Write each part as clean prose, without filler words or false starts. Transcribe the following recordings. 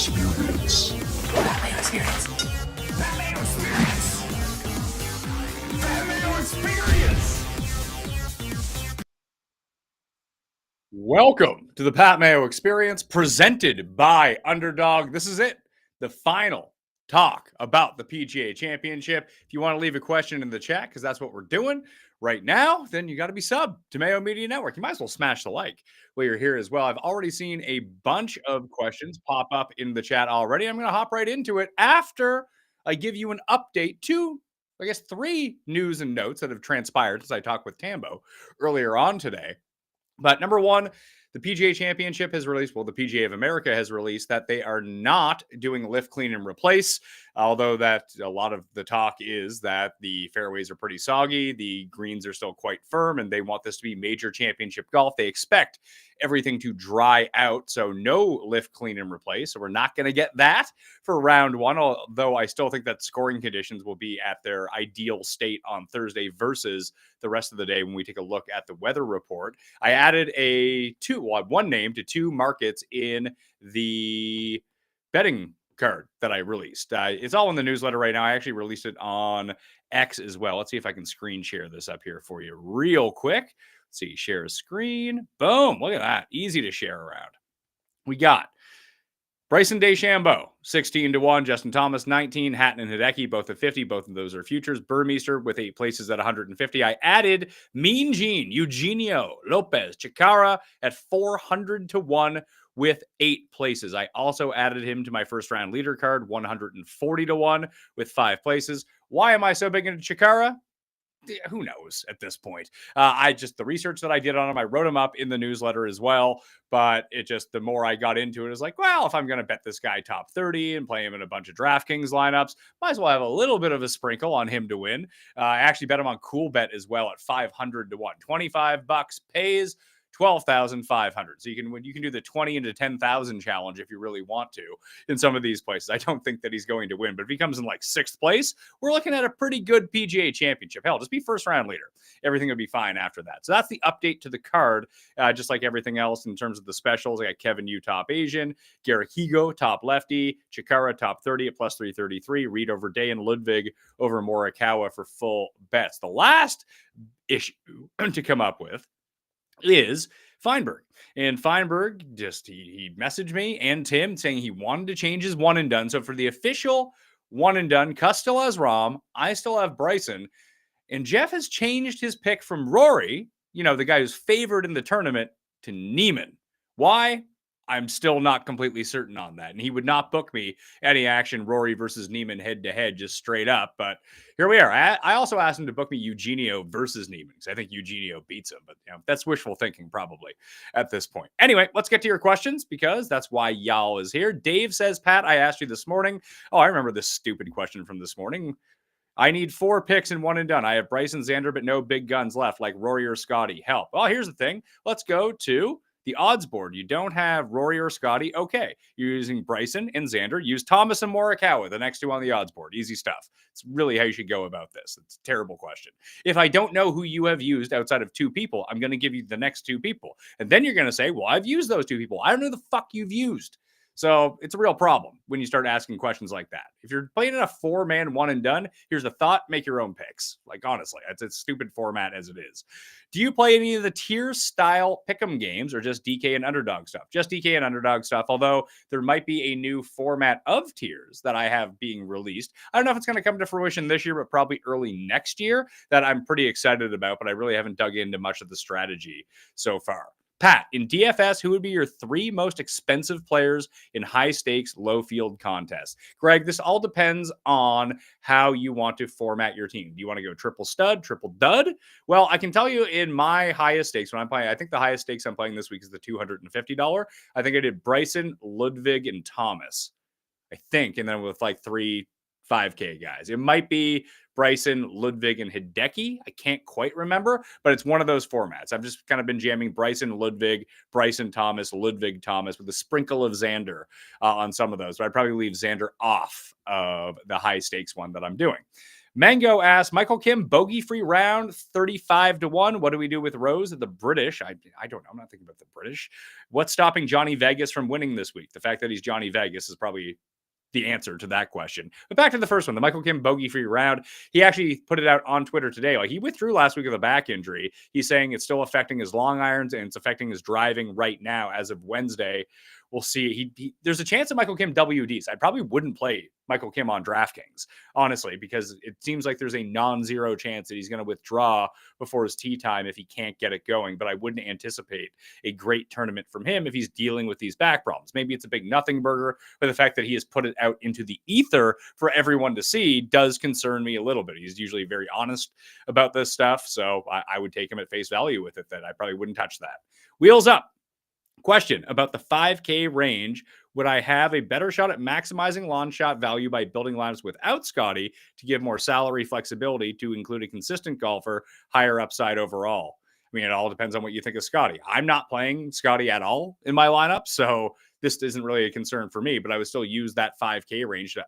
Experience. Pat Mayo Experience. Pat Mayo Experience. Pat Mayo Experience. Welcome to the Pat Mayo Experience presented by Underdog. This is it, the final talk about the PGA Championship. If you want to leave a question in the chat, because that's what we're doing right now, then you got to be sub to Mayo Media Network. You might as well smash the like while you're here as well. I've already seen a bunch of questions pop up in the chat already. I'm going to hop right into it after I give you an update to, I guess, 3 news and notes that have transpired since I talked with Tambo earlier on today. But number one, the PGA Championship has released, well, the PGA of America has released that they are not doing lift, clean, and replace, although that a lot of the talk is that the fairways are pretty soggy, the greens are still quite firm, and they want this to be major championship golf. They expect everything to dry out, so no lift, clean, and replace. So we're not going to get that for round one, although I still think that scoring conditions will be at their ideal state on Thursday versus the rest of the day when we take a look at the weather report. I added one name to 2 markets in the betting card that I released. It's all in the newsletter right now. I actually released it on X as well. Let's see if I can screen share this up here for you real quick. Let's see, share a screen. Boom. Look at that. Easy to share around. We got Bryson DeChambeau, 16-1. Justin Thomas, 19. Hatton and Hideki, both at 50. Both of those are futures. Burmeister with 8 places at 150. I added Mean Gene, Eugenio Lopez, Chikara at 400-1 with 8 places. I also added him to my first round leader card, 140-1 with 5 places. Why am I so big into Chikara? Who knows at this point? The research that I did on him, I wrote him up in the newsletter as well. But the more I got into it, it's like, well, if I'm going to bet this guy top 30 and play him in a bunch of DraftKings lineups, might as well have a little bit of a sprinkle on him to win. I actually bet him on Cool Bet as well at 500-1. $25 pays 12,500. So you can do the 20 into 10,000 challenge if you really want to in some of these places. I don't think that he's going to win, but if he comes in like 6th place, we're looking at a pretty good PGA Championship. Hell, just be first round leader. Everything will be fine after that. So that's the update to the card. Just like everything else in terms of the specials, I got Kevin Yu top Asian, Garrick Higo top lefty, Chikara top 30 at plus 333, Reed over Day, and Ludwig over Morikawa for full bets. The last issue to come up with is Feinberg. And Feinberg he messaged me and Tim saying he wanted to change his one and done. So for the official one and done, Cuss still has Rahm, I still have Bryson, and Jeff has changed his pick from Rory, the guy who's favored in the tournament, to Neiman. Why? I'm still not completely certain on that. And he would not book me any action Rory versus Neiman head-to-head, just straight up. But here we are. I also asked him to book me Eugenio versus Neiman because I think Eugenio beats him. But that's wishful thinking probably at this point. Anyway, let's get to your questions because that's why y'all is here. Dave says, Pat, I asked you this morning. Oh, I remember this stupid question from this morning. I need 4 picks and one and done. I have Bryson, Xander, but no big guns left like Rory or Scotty. Help. Well, here's the thing. Let's go to the odds board. You don't have Rory or Scotty. Okay. You're using Bryson and Xander. Use Thomas and Morikawa, the next 2 on the odds board. Easy stuff. It's really how you should go about this. It's a terrible question. If I don't know who you have used outside of 2 people, I'm going to give you the next 2 people. And then you're going to say, well, I've used those 2 people. I don't know the fuck you've used. So it's a real problem when you start asking questions like that. If you're playing in a 4-man one and done, here's the thought, make your own picks. Like, honestly, it's a stupid format as it is. Do you play any of the tier style pick'em games or just DK and underdog stuff? Just DK and underdog stuff, although there might be a new format of tiers that I have being released. I don't know if it's going to come to fruition this year, but probably early next year that I'm pretty excited about, but I really haven't dug into much of the strategy so far. Pat, in DFS, who would be your 3 most expensive players in high-stakes, low-field contests? Greg, this all depends on how you want to format your team. Do you want to go triple stud, triple dud? Well, I can tell you in my highest stakes, when I'm playing, I think the highest stakes I'm playing this week is the $250. I think I did Bryson, Ludwig, and Thomas. I think, and then with like 3 5K guys. It might be Bryson, Ludwig, and Hideki. I can't quite remember, but it's one of those formats. I've just kind of been jamming Bryson, Ludwig, Bryson, Thomas, Ludwig, Thomas with a sprinkle of Xander on some of those. But I'd probably leave Xander off of the high stakes one that I'm doing. Mango asks, Michael Kim, bogey-free round, 35-1. What do we do with Rose at the British? I don't know. I'm not thinking about the British. What's stopping Johnny Vegas from winning this week? The fact that he's Johnny Vegas is probably the answer to that question. But back to the first one, the Michael Kim bogey-free round. He actually put it out on Twitter today. Like, he withdrew last week with a back injury. He's saying it's still affecting his long irons and it's affecting his driving right now as of Wednesday. We'll see. There's a chance that Michael Kim WDs. I probably wouldn't play Michael Kim on DraftKings, honestly, because it seems like there's a non-zero chance that he's going to withdraw before his tee time if he can't get it going. But I wouldn't anticipate a great tournament from him if he's dealing with these back problems. Maybe it's a big nothing burger, but the fact that he has put it out into the ether for everyone to see does concern me a little bit. He's usually very honest about this stuff, so I would take him at face value with it, that I probably wouldn't touch that. Wheels up. Question about the 5K range. Would I have a better shot at maximizing launch shot value by building lineups without Scotty to give more salary flexibility to include a consistent golfer, higher upside overall? I mean, it all depends on what you think of Scotty. I'm not playing Scotty at all in my lineup, so this isn't really a concern for me, but I would still use that 5K range to,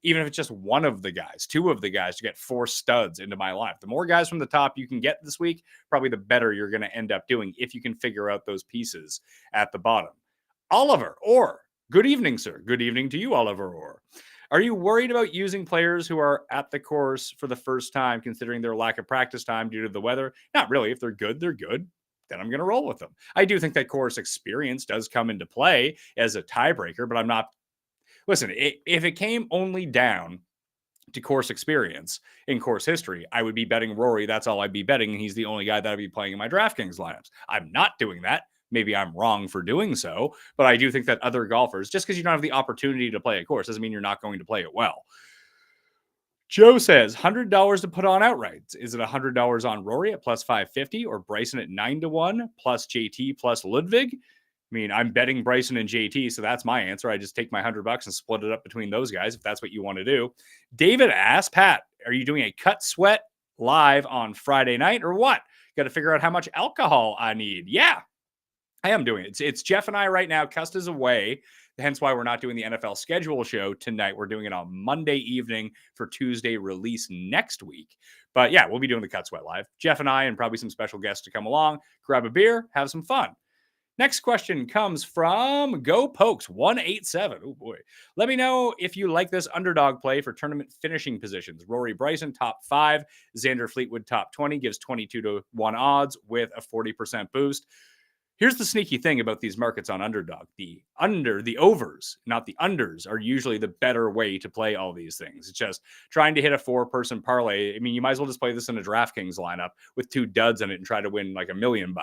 even if it's just one of the guys, two of the guys, to get 4 studs into my lineup. The more guys from the top you can get this week, probably the better you're going to end up doing if you can figure out those pieces at the bottom. Oliver Orr, good evening, sir. Good evening to you, Oliver Orr. Are you worried about using players who are at the course for the first time, considering their lack of practice time due to the weather? Not really. If they're good, they're good. Then I'm going to roll with them. I do think that course experience does come into play as a tiebreaker, but I'm not. Listen, if it came only down to course experience in course history, I would be betting Rory. That's all I'd be betting. And he's the only guy that I'd be playing in my DraftKings lineups. I'm not doing that. Maybe I'm wrong for doing so, but I do think that other golfers, just because you don't have the opportunity to play a course, doesn't mean you're not going to play it well. Joe says $100 to put on outright. Is it $100 on Rory at plus 550 or Bryson at 9-1 plus JT plus Ludwig? I mean, I'm betting Bryson and JT, so that's my answer. I just take my $100 and split it up between those guys if that's what you want to do. David asks, Pat, are you doing a cut sweat live on Friday night or what? Got to figure out how much alcohol I need. Yeah, I am doing it. It's Jeff and I right now. Cust is away, hence why we're not doing the NFL schedule show tonight. We're doing it on Monday evening for Tuesday release next week. But yeah, we'll be doing the cut sweat live. Jeff and I and probably some special guests to come along, grab a beer, have some fun. Next question comes from Go Pokes 187. Oh boy. Let me know if you like this underdog play for tournament finishing positions. Rory Bryson, top 5. Xander Fleetwood, top 20, gives 22-1 odds with a 40% boost. Here's the sneaky thing about these markets on Underdog. The overs, not the unders, are usually the better way to play all these things. It's just trying to hit a 4-person parlay. I mean, you might as well just play this in a DraftKings lineup with 2 duds in it and try to win like $1 million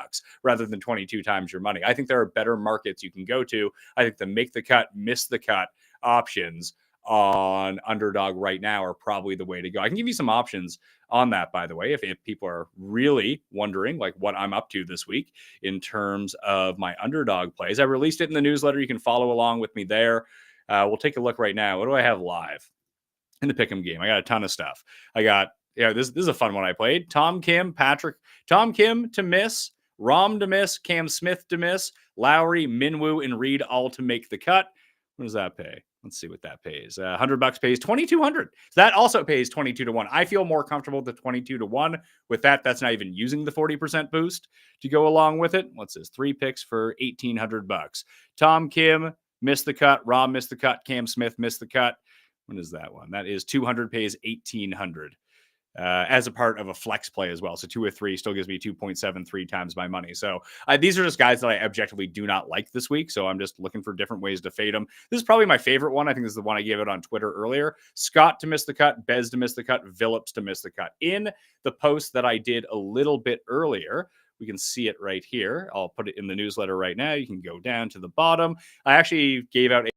rather than 22 times your money. I think there are better markets you can go to. I think the make the cut, miss the cut options on Underdog right now are probably the way to go. I can give you some options on that, by the way, if people are really wondering like what I'm up to this week in terms of my Underdog plays. I released it in the newsletter. You can follow along with me there. We'll take a look right now. What do I have live in the pick'em game? I got a ton of stuff. I got, this is a fun one I played. Tom Kim to miss, Rahm to miss, Cam Smith to miss, Lowry, Minwoo, and Reed all to make the cut. What does that pay? Let's see what that pays. $100 pays $2,200. That also pays 22-1. I feel more comfortable with the 22-1 with that. That's not even using the 40% boost to go along with it. What's this? 3 picks for $1,800. Tom Kim missed the cut. Rahm missed the cut. Cam Smith missed the cut. What is that one? That is 200 pays 1,800. As a part of a flex play as well. So 2 or 3 still gives me 2.73 times my money. So these are just guys that I objectively do not like this week. So I'm just looking for different ways to fade them. This is probably my favorite one. I think this is the one I gave out on Twitter earlier. Scott to miss the cut, Bez to miss the cut, Phillips to miss the cut. In the post that I did a little bit earlier, we can see it right here. I'll put it in the newsletter right now. You can go down to the bottom. I actually gave out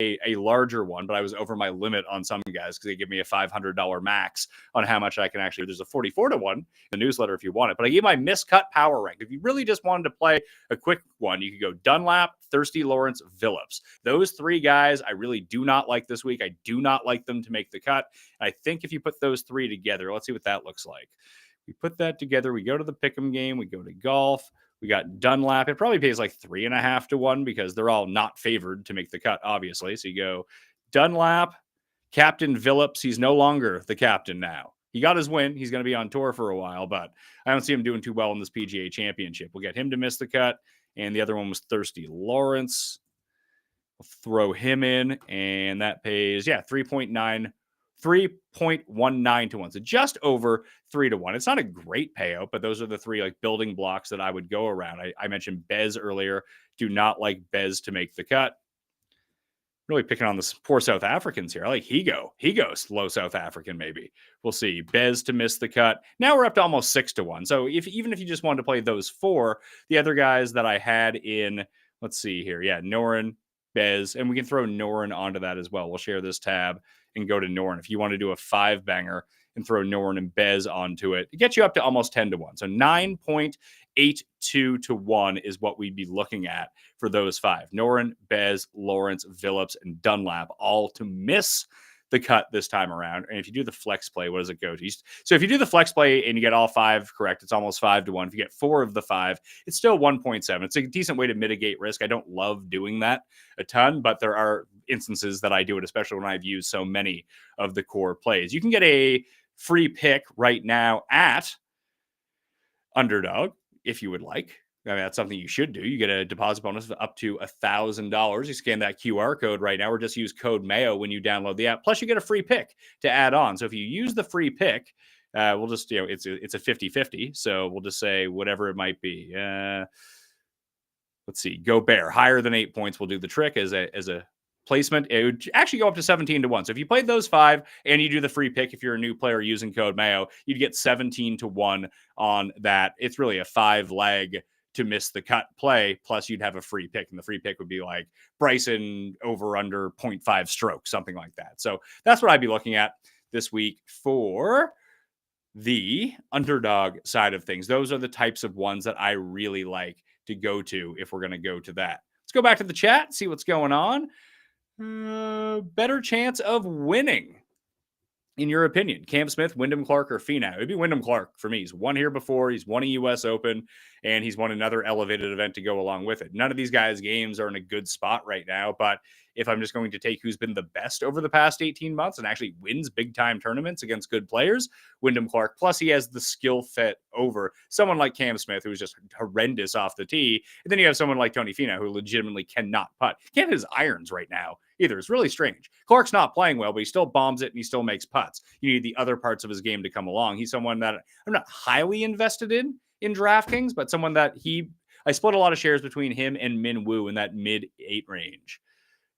a larger one, but I was over my limit on some guys because they give me a $500 max on how much I can actually. There's a 44-1 in the newsletter if you want it, but I gave my miscut power rank. If you really just wanted to play a quick one, you could go Dunlap, Thirsty Lawrence, Phillips. Those 3 guys I really do not like this week. I do not like them to make the cut. I think if you put those 3 together, let's see what that looks like. We put that together. We go to the pick'em game. We go to golf. We got Dunlap. It probably pays like 3.5-1 because they're all not favored to make the cut, obviously. So you go Dunlap Captain Phillips, he's no longer the captain now. He got his win. He's going to be on tour for a while, but I don't see him doing too well in this PGA Championship. We'll get him to miss the cut, and the other one was Thirsty Lawrence. We'll throw him in, and that pays, 3.19 to 1. So just over 3 to 1. It's not a great payout, but those are the three like building blocks that I would go around. I mentioned Bez earlier. Do not like Bez to make the cut. Really picking on the poor South Africans here. I like Higo. Higo's low South African, maybe. We'll see. Bez to miss the cut. Now we're up to almost 6 to 1. So even if you just wanted to play those four, the other guys that I had in, let's see here. Yeah, Noren, Bez, and we can throw Noren onto that as well. We'll share this tab and go to Noren. If you want to do a 5-banger and throw Noren and Bez onto it, it gets you up to almost 10 to 1. So 9.82 to 1 is what we'd be looking at for those 5. Noren, Bez, Lawrence, Phillips, and Dunlap, all to miss the cut this time around. And if you do the flex play, what does it go to? So if you do the flex play and you get all 5 correct, it's almost 5 to 1. If you get 4 of the 5, it's still 1.7. It's a decent way to mitigate risk. I don't love doing that a ton, but there are instances that I do it, especially when I've used so many of the core plays. You can get a free pick right now at Underdog if you would like. I mean, that's something you should do. You get a deposit bonus of up to $1,000. You scan that QR code right now, or just use code Mayo when you download the app. Plus, you get a free pick to add on. So if you use the free pick, we'll just, it's a 50-50. So we'll just say whatever it might be. Let's see, go Bear. Higher than 8 points will do the trick as a placement. It would actually go up to 17 to 1. So if you played those 5 and you do the free pick, if you're a new player using code Mayo, you'd get 17 to 1 on that. It's really a 5-leg to miss the cut play, plus you'd have a free pick, and the free pick would be like Bryson over under 0.5 strokes, something like that. So that's what I'd be looking at this week for the Underdog side of things. Those are the types of ones that I really like to go to if we're going to go to that. Let's go back to the chat, see what's going on. Better chance of winning, in your opinion? Cam Smith, Wyndham Clark, or Finau? It'd be Wyndham Clark for me. He's won here before. He's won a U.S. Open, and he's won another elevated event to go along with it. None of these guys' games are in a good spot right now, but if I'm just going to take who's been the best over the past 18 months and actually wins big-time tournaments against good players, Wyndham Clark. Plus, he has the skill fit over someone like Cam Smith, who's just horrendous off the tee. And then you have someone like Tony Finau, who legitimately cannot putt. Can't hit his irons right now either. It's really strange. Clark's not playing well, but he still bombs it and he still makes putts. You need the other parts of his game to come along. He's someone that I'm not highly invested in DraftKings, but someone that I split a lot of shares between him and Min Woo in that mid-8 range.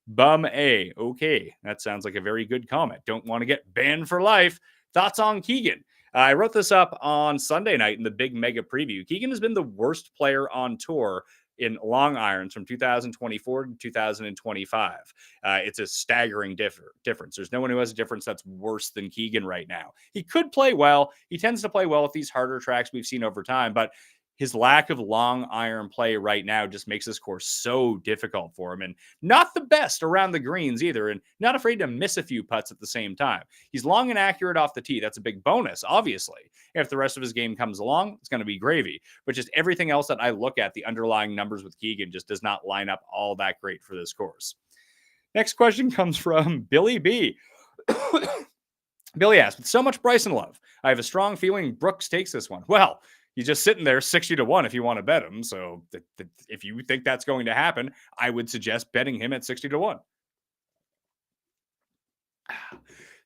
Bum A. Okay, that sounds like a very good comment. Don't want to get banned for life. Thoughts on Keegan? I wrote this up on Sunday night in the big mega preview. Keegan has been the worst player on tour in long irons from 2024 to 2025. It's a staggering difference. There's no one who has a difference that's worse than Keegan right now. He could play well. He tends to play well at these harder tracks we've seen over time, but his lack of long iron play right now just makes this course so difficult for him, and not the best around the greens either, and not afraid to miss a few putts at the same time. He's long and accurate off the tee. That's a big bonus, obviously. If the rest of his game comes along, it's going to be gravy. But just everything else that I look at, the underlying numbers with Keegan just does not line up all that great for this course. Next question comes from Billy B. Billy asks, with so much Bryson love, I have a strong feeling Brooks takes this one. Well, he's just sitting there 60 to 1 if you want to bet him. So if you think that's going to happen, I would suggest betting him at 60 to 1.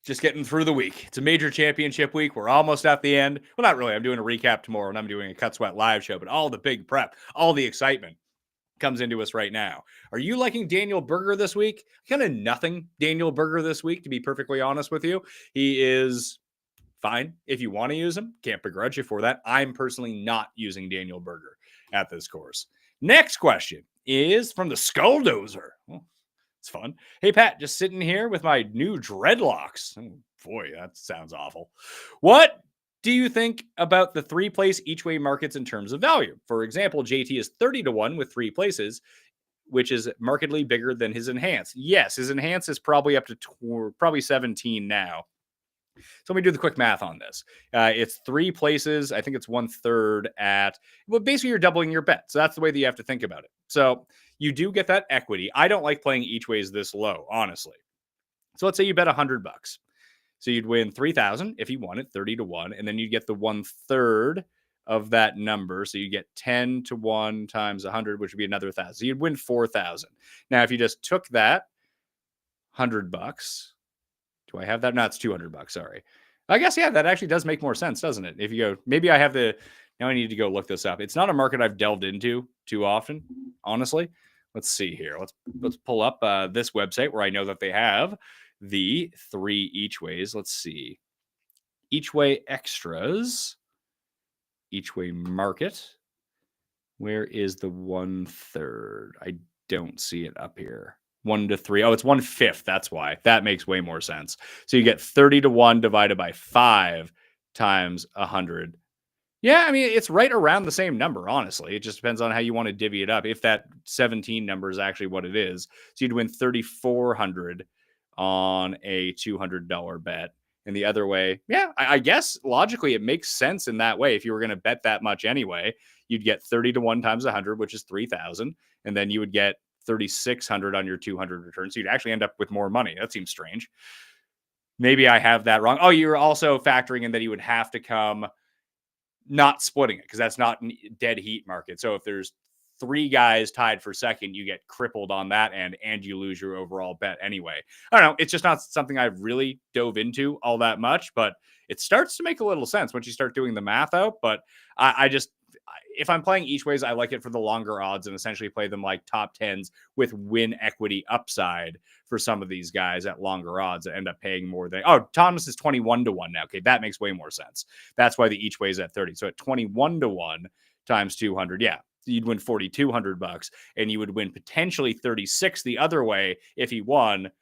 Just getting through the week. It's a major championship week. We're almost at the end. Well, not really. I'm doing a recap tomorrow, and I'm doing a Cut Sweat live show, but all the big prep, all the excitement comes into us right now. Are you liking Daniel Berger this week? Kind of nothing Daniel Berger this week, to be perfectly honest with you. He is fine if you want to use him. Can't begrudge you for that. I'm personally not using Daniel Berger at this course. Next question is from the Skulldozer. Oh, it's fun. Hey, Pat, just sitting here with my new dreadlocks. Oh, boy, that sounds awful. What do you think about the 3-place each-way markets in terms of value? For example, JT is 30 to 1 with 3 places, which is markedly bigger than his enhance. Yes, his enhance is probably up to probably 17 now. So let me do the quick math on this. It's 3 places. I think it's 1/3 at, well, basically you're doubling your bet. So that's the way that you have to think about it. So you do get that equity. I don't like playing each ways this low, honestly. So let's say you bet $100. So you'd win 3,000 if he won it, 30 to 1, and then you'd get the 1/3 of that number. So you get 10 to 1 times 100, which would be another 1,000. So you'd win 4,000. Now, if you just took that $100, do I have that? No, it's $200. Sorry. I guess, yeah, that actually does make more sense, doesn't it? If you go, maybe I have now I need to go look this up. It's not a market I've delved into too often, honestly. Let's see here. Let's pull up this website where I know that they have the 3 each ways. Let's see. Each way extras. Each way market. Where is the 1/3? I don't see it up here. 1 to 3. Oh, it's 1/5. That's why. That makes way more sense. So you get 30 to 1 divided by 5 times 100. Yeah, I mean, it's right around the same number, honestly. It just depends on how you want to divvy it up. If that 17 number is actually what it is. So you'd win 3,400 on a $200 bet. And the other way, yeah, I guess logically it makes sense in that way. If you were going to bet that much anyway, you'd get 30 to 1 times 100, which is 3,000. And then you would get 3,600 on your 200 return. So you'd actually end up with more money. That seems strange. Maybe I have that wrong. Oh, you're also factoring in that he would have to come not splitting it because that's not a dead heat market. So if there's 3 guys tied for second, you get crippled on that end and you lose your overall bet anyway. I don't know. It's just not something I've really dove into all that much, but it starts to make a little sense once you start doing the math out. But if I'm playing each ways, I like it for the longer odds and essentially play them like top 10s with win equity upside for some of these guys at longer odds that end up paying more than, Thomas is 21 to 1 now. Okay. That makes way more sense. That's why the each way is at 30. So at 21 to 1 times 200. Yeah. You'd win $4,200 and you would win potentially 36 the other way if he won.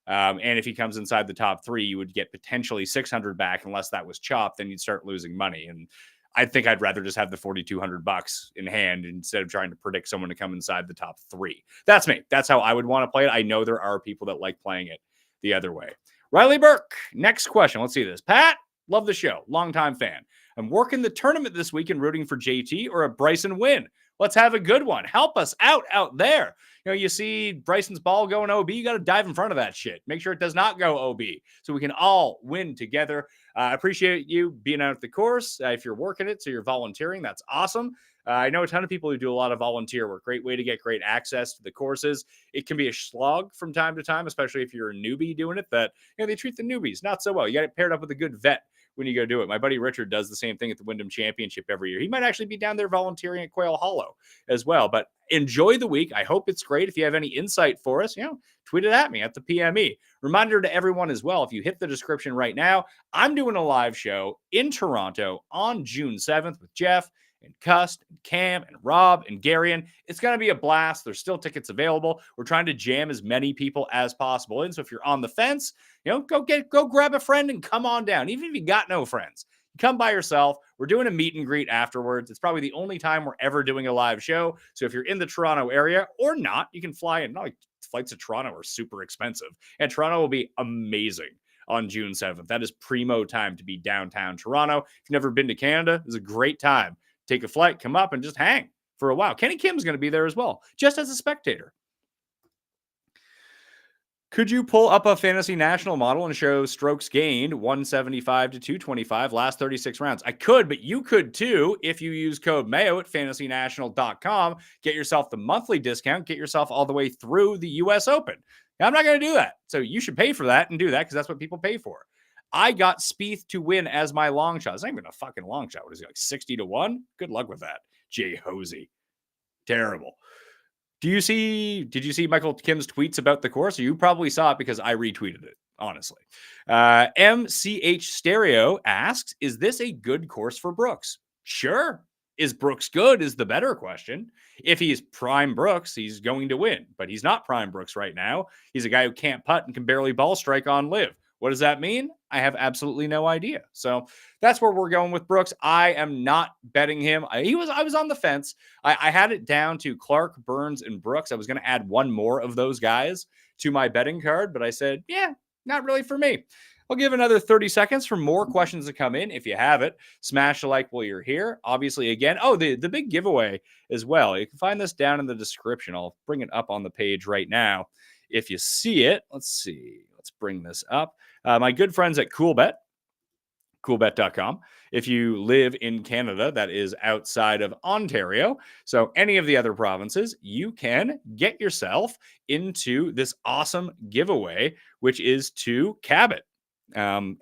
And if he comes inside the top 3, you would get potentially 600 back unless that was chopped. Then you'd start losing money. And I think I'd rather just have the $4,200 in hand instead of trying to predict someone to come inside the top 3. That's me. That's how I would want to play it. I know there are people that like playing it the other way. Riley Burke, next question. Let's see this. Pat, love the show. Longtime fan. I'm working the tournament this week and rooting for JT or a Bryson win. Let's have a good one. Help us out there. You see Bryson's ball going OB, you got to dive in front of that shit. Make sure it does not go OB so we can all win together. I appreciate you being out at the course. If you're working it, so you're volunteering, that's awesome. I know a ton of people who do a lot of volunteer work. Great way to get great access to the courses. It can be a slog from time to time, especially if you're a newbie doing it, that they treat the newbies not so well. You got it paired up with a good vet when you go do it. My buddy Richard does the same thing at the Wyndham Championship every year. He might actually be down there volunteering at Quail Hollow as well. But enjoy the week. I hope it's great. If you have any insight for us, tweet it at me at the PME. Reminder to everyone as well, if you hit the description right now, I'm doing a live show in Toronto on June 7th with Jeff and Cust and Cam and Rob and Garion. It's going to be a blast. There's still tickets available. We're trying to jam as many people as possible in. So if you're on the fence, go grab a friend and come on down. Even if you got no friends, come by yourself. We're doing a meet and greet afterwards. It's probably the only time we're ever doing a live show. So if you're in the Toronto area or not, you can fly in. Not like flights to Toronto are super expensive, and Toronto will be amazing on June 7th. That is primo time to be downtown Toronto. If you've never been to Canada, it's a great time. Take a flight, come up, and just hang for a while. Kenny Kim's going to be there as well, just as a spectator. Could you pull up a Fantasy National model and show strokes gained 175 to 225 last 36 rounds? I could, but you could too if you use code Mayo at fantasynational.com. Get yourself the monthly discount. Get yourself all the way through the U.S. Open. Now, I'm not going to do that. So you should pay for that and do that because that's what people pay for. I got Spieth to win as my long shot. It's not even a fucking long shot. What is he, like 60 to 1? Good luck with that. Jay Hosey. Terrible. Did you see Michael Kim's tweets about the course? You probably saw it because I retweeted it, honestly. MCH Stereo asks, is this a good course for Brooks? Sure. Is Brooks good is the better question. If he's prime Brooks, he's going to win. But he's not prime Brooks right now. He's a guy who can't putt and can barely ball strike on live. What does that mean? I have absolutely no idea. So that's where we're going with Brooks. I am not betting him. I was on the fence. I had it down to Clark, Burns, and Brooks. I was going to add one more of those guys to my betting card, but I said, yeah, not really for me. I'll give another 30 seconds for more questions to come in. If you have it, smash a like while you're here. Obviously, again, the big giveaway as well. You can find this down in the description. I'll bring it up on the page right now. If you see it, let's see let's bring this up. My good friends at CoolBet, coolbet.com. If you live in Canada, that is outside of Ontario, so any of the other provinces, you can get yourself into this awesome giveaway, which is to Cabot. And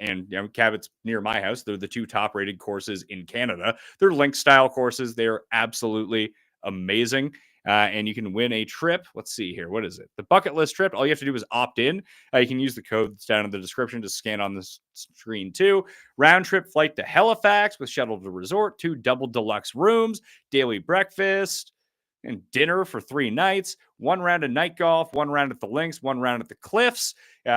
Cabot's near my house. They're the two top rated courses in Canada. They're link style courses. They're absolutely amazing. And you can win a trip. Let's see here. What is it? The bucket list trip. All you have to do is opt in. You can use the code that's down in the description to scan on this screen too. Round trip flight to Halifax with shuttle to resort, 2 double deluxe rooms, daily breakfast, and dinner for 3 nights, 1 round of night golf, 1 round at the links, 1 round at the cliffs.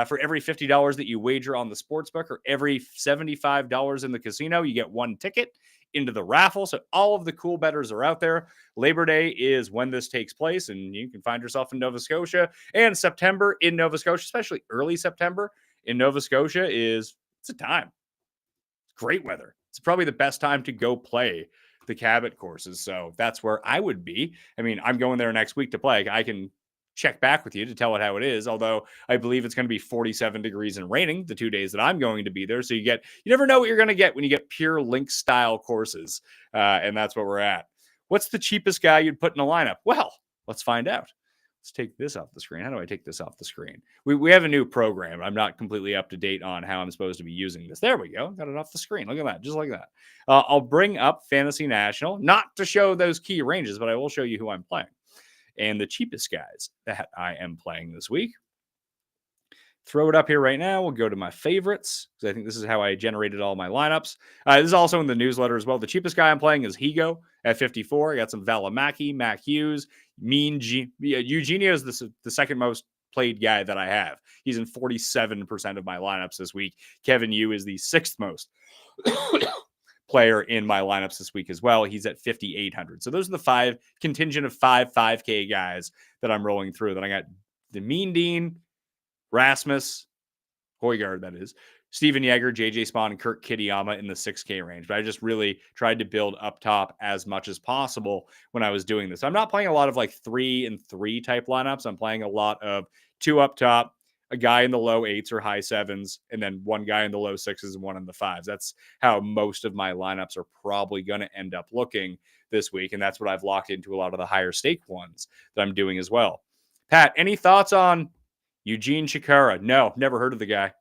For every $50 that you wager on the sportsbook or every $75 in the casino, you get 1 ticket into the raffle. So all of the cool bettors are out there. Labor Day is when this takes place, and you can find yourself in Nova Scotia. And September in Nova Scotia, especially early September in Nova Scotia, it's a time. It's great weather. It's probably the best time to go play the Cabot courses. So that's where I would be. I mean, I'm going there next week to play. I can check back with you to tell it how it is, although I believe it's going to be 47 degrees and raining the 2 days that I'm going to be there. So you never know what you're going to get when you get pure link style courses. And that's what we're at. What's the cheapest guy you'd put in a lineup? Well, let's find out. Let's take this off the screen. How do I take this off the screen? We have a new program. I'm not completely up to date on how I'm supposed to be using this. There we go. Got it off the screen. Look at that. Just like that. I'll bring up Fantasy National, not to show those key ranges, but I will show you who I'm playing. And the cheapest guys that I am playing this week. Throw it up here right now. We'll go to my favorites, because I think this is how I generated all my lineups. This is also in the newsletter as well. The cheapest guy I'm playing is Higo at 54. I got some Valimaki, Mac Hughes, Eugenio is the second most played guy that I have. He's in 47% of my lineups this week. Kevin Yu is the 6th most player in my lineups this week as well. He's at 5,800. So those are the 5 contingent of 5K guys that I'm rolling through. Then I got the Mean Dean, Rasmus, Højgaard, that is, Steven Yeager, JJ Spawn, and Kurt Kitayama in the 6K range. But I just really tried to build up top as much as possible when I was doing this. I'm not playing a lot of like 3 and 3 type lineups. I'm playing a lot of 2 up top, a guy in the low 8s or high 7s, and then 1 guy in the low 6s and 1 in the 5s. That's how most of my lineups are probably going to end up looking this week. And that's what I've locked into a lot of the higher stake ones that I'm doing as well. Pat, any thoughts on Eugene Chikara? No, never heard of the guy.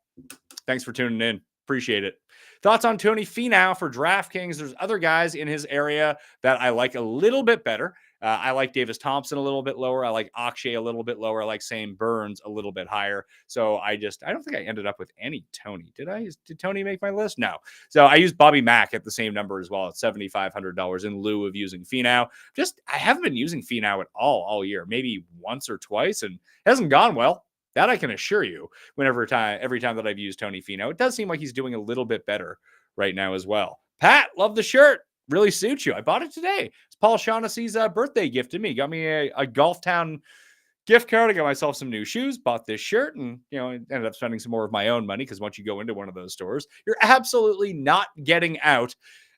Thanks for tuning in. Appreciate it. Thoughts on Tony Finau for DraftKings? There's other guys in his area that I like a little bit better. I like Davis Thompson a little bit lower. I like Akshay a little bit lower. I like Sam Burns a little bit higher. So I don't think I ended up with any Tony. Did I? Did Tony make my list? No. So I used Bobby Mack at the same number as well at $7,500 in lieu of using Finau. I haven't been using Finau at all year. Maybe once or twice, and it hasn't gone well. That I can assure you. Every time that I've used Tony Finau, it does seem like he's doing a little bit better right now as well. Pat, love the shirt. Really suits you. I bought it today. It's Paul Shaughnessy's birthday gift to me. Got me a Golf Town gift card. I got myself some new shoes, bought this shirt, and ended up spending some more of my own money, because once you go into one of those stores, you're absolutely not getting out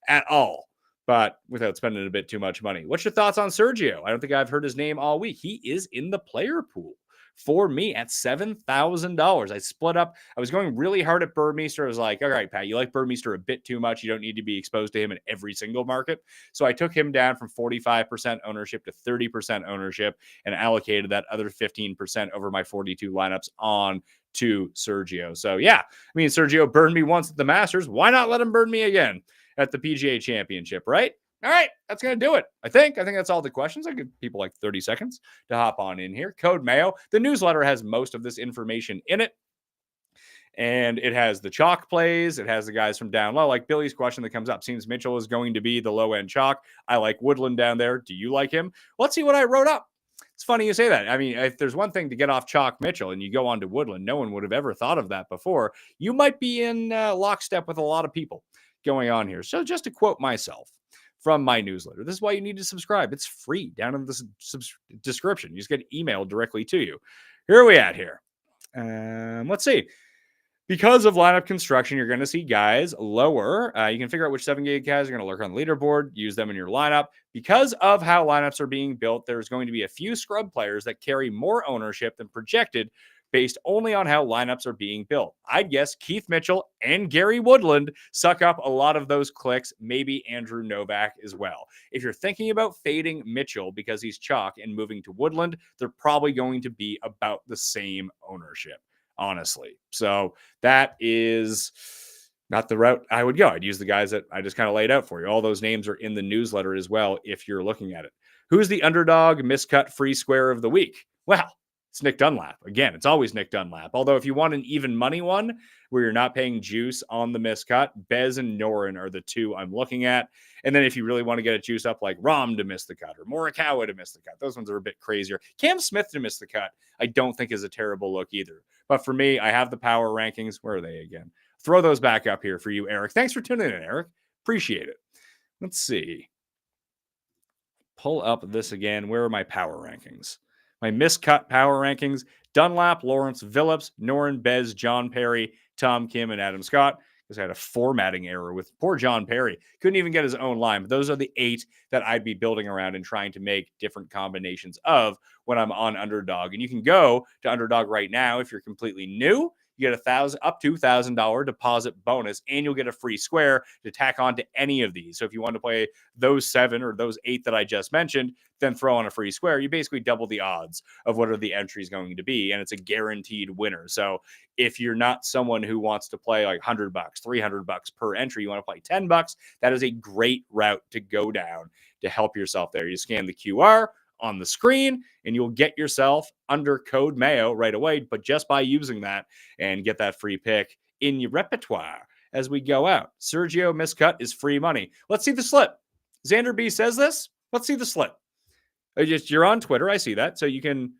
at all, but without spending a bit too much money. What's your thoughts on Sergio? I don't think I've heard his name all week. He is in the player pool for me at $7,000. I split up. I was going really hard at Burmeister. I was like, all right, Pat, you like Burmeister a bit too much. You don't need to be exposed to him in every single market. So I took him down from 45% ownership to 30% ownership and allocated that other 15% over my 42 lineups on to Sergio. So yeah, I mean, Sergio burned me once at the Masters. Why not let him burn me again at the PGA Championship, right? All right, that's going to do it. I think that's all the questions. I give people like 30 seconds to hop on in here. Code Mayo. The newsletter has most of this information in it. And it has the chalk plays. It has the guys from down low. Like Billy's question that comes up. Seems Mitchell is going to be the low-end chalk. I like Woodland down there. Do you like him? Let's see what I wrote up. It's funny you say that. I mean, if there's one thing to get off chalk Mitchell and you go on to Woodland, no one would have ever thought of that before. You might be in lockstep with a lot of people going on here. So just to quote myself from my newsletter, this is why you need to subscribe. It's free down in the description. You just get emailed directly to you. Here are we at here. Let's see. Because of lineup construction, you're going to see guys lower. You can figure out which 7-gig guys are going to lurk on the leaderboard, use them in your lineup. Because of how lineups are being built, there's going to be a few scrub players that carry more ownership than projected based only on how lineups are being built. I'd guess Keith Mitchell and Gary Woodland suck up a lot of those clicks, maybe Andrew Novak as well. If you're thinking about fading Mitchell because he's chalk and moving to Woodland, they're probably going to be about the same ownership, honestly. So that is not the route I would go. I'd use the guys that I just kind of laid out for you. All those names are in the newsletter as well if you're looking at it. Who's the underdog miscut free square of the week? Well, it's Nick Dunlap. Again, it's always Nick Dunlap. Although if you want an even money one where you're not paying juice on the miscut, Bez and Norin are the two I'm looking at. And then if you really want to get it juiced up, like Rahm to miss the cut or Morikawa to miss the cut, those ones are a bit crazier. Cam Smith to miss the cut, I don't think is a terrible look either. But for me, I have the power rankings. Where are they again? Throw those back up here for you, Eric. Thanks for tuning in, Eric. Appreciate it. Let's see. Pull up this again. Where are my power rankings? My miscut power rankings: Dunlap, Lawrence, Phillips, Norin, Bez, John Perry, Tom Kim, and Adam Scott. Because I had a formatting error with poor John Perry. Couldn't even get his own line. But those are the 8 that I'd be building around and trying to make different combinations of when I'm on Underdog. And you can go to Underdog right now if you're completely new. You get up to $1,000 deposit bonus, and you'll get a free square to tack on to any of these. So if you want to play those 7 or those 8 that I just mentioned, then throw on a free square. You basically double the odds of what are the entries going to be, and it's a guaranteed winner. So if you're not someone who wants to play like $100, $300 per entry, you want to play $10, that is a great route to go down to help yourself there. You scan the QR on the screen and you'll get yourself under code Mayo right away, but just by using that and get that free pick in your repertoire as we go out. Sergio miscut is free money. Let's see the slip. Xander B says this. Let's see the slip. You're on Twitter. I see that. So you can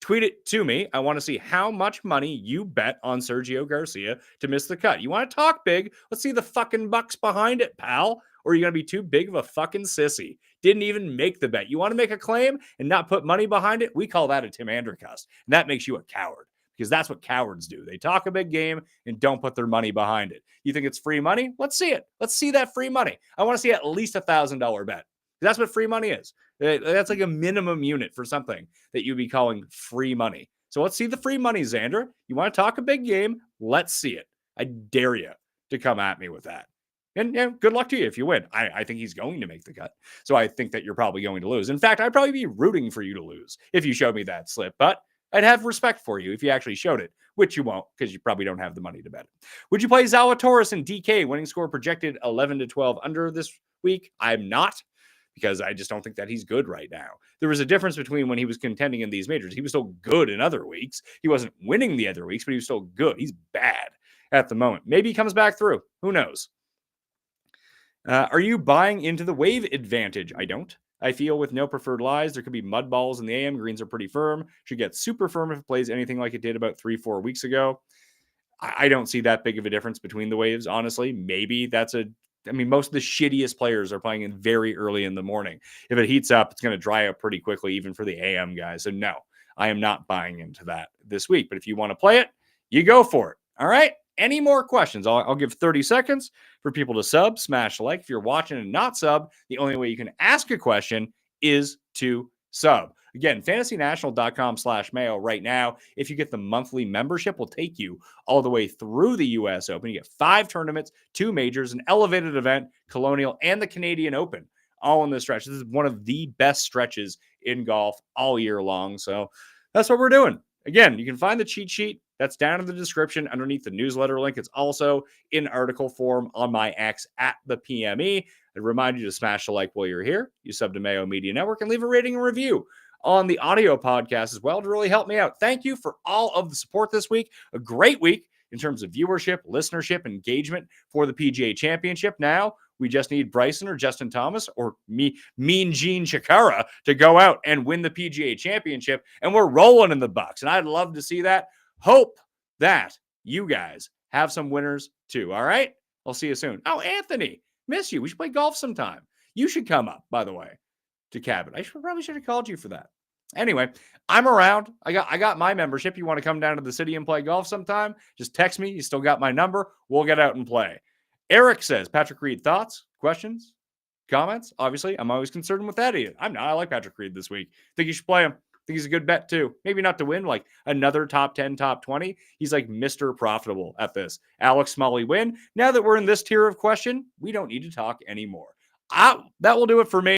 tweet it to me. I want to see how much money you bet on Sergio Garcia to miss the cut. You want to talk big? Let's see the fucking bucks behind it, pal. Or are you going to be too big of a fucking sissy? Didn't even make the bet. You want to make a claim and not put money behind it? We call that a Tim Andercust. And that makes you a coward, because that's what cowards do. They talk a big game and don't put their money behind it. You think it's free money? Let's see it. Let's see that free money. I want to see at least $1,000 bet. That's what free money is. That's like a minimum unit for something that you'd be calling free money. So let's see the free money, Xander. You want to talk a big game? Let's see it. I dare you to come at me with that. And good luck to you if you win. I think he's going to make the cut. So I think that you're probably going to lose. In fact, I'd probably be rooting for you to lose if you showed me that slip. But I'd have respect for you if you actually showed it, which you won't because you probably don't have the money to bet it. Would you play Zalatoris and DK? Winning score projected 11 to 12 under this week. I'm not, because I just don't think that he's good right now. There was a difference between when he was contending in these majors. He was still good in other weeks. He wasn't winning the other weeks, but he was still good. He's bad at the moment. Maybe he comes back through. Who knows? Are you buying into the wave advantage? I don't. I feel with no preferred lies, there could be mud balls in the AM. Greens are pretty firm. Should get super firm if it plays anything like it did about 3-4 weeks ago. I don't see that big of a difference between the waves, honestly. Maybe most of the shittiest players are playing in very early in the morning. If it heats up, it's going to dry up pretty quickly, even for the AM guys. So no, I am not buying into that this week. But if you want to play it, you go for it. All right? Any more questions? I'll give 30 seconds for people to sub, smash like. If you're watching and not sub, the only way you can ask a question is to sub. Again, fantasynational.com/Mayo right now. If you get the monthly membership, will take you all the way through the U.S. Open. You get 5 tournaments, 2 majors, an elevated event, Colonial, and the Canadian Open, all in this stretch. This is one of the best stretches in golf all year long. So that's what we're doing. Again, you can find the cheat sheet. That's down in the description underneath the newsletter link. It's also in article form on my X at the PME. I remind you to smash the like while you're here. You sub to Mayo Media Network and leave a rating and review on the audio podcast as well to really help me out. Thank you for all of the support this week. A great week in terms of viewership, listenership, engagement for the PGA Championship. Now we just need Bryson or Justin Thomas or Mean Gene Chikara to go out and win the PGA Championship, and we're rolling in the bucks. And I'd love to see that. Hope that you guys have some winners too. All right? I'll see you soon. Oh, Anthony, miss you. We should play golf sometime. You should come up, by the way, to Cabot. Probably should have called you for that. Anyway, I'm around. I got my membership. You want to come down to the city and play golf sometime? Just text me. You still got my number. We'll get out and play. Eric says, Patrick Reed, thoughts, questions, comments? Obviously, I'm always concerned with that. I'm not. I like Patrick Reed this week. Think you should play him. Think he's a good bet too. Maybe not to win, like another top 10, top 20. He's like Mr. Profitable at this. Alex Smalley win. Now that we're in this tier of question, we don't need to talk anymore. That will do it for me.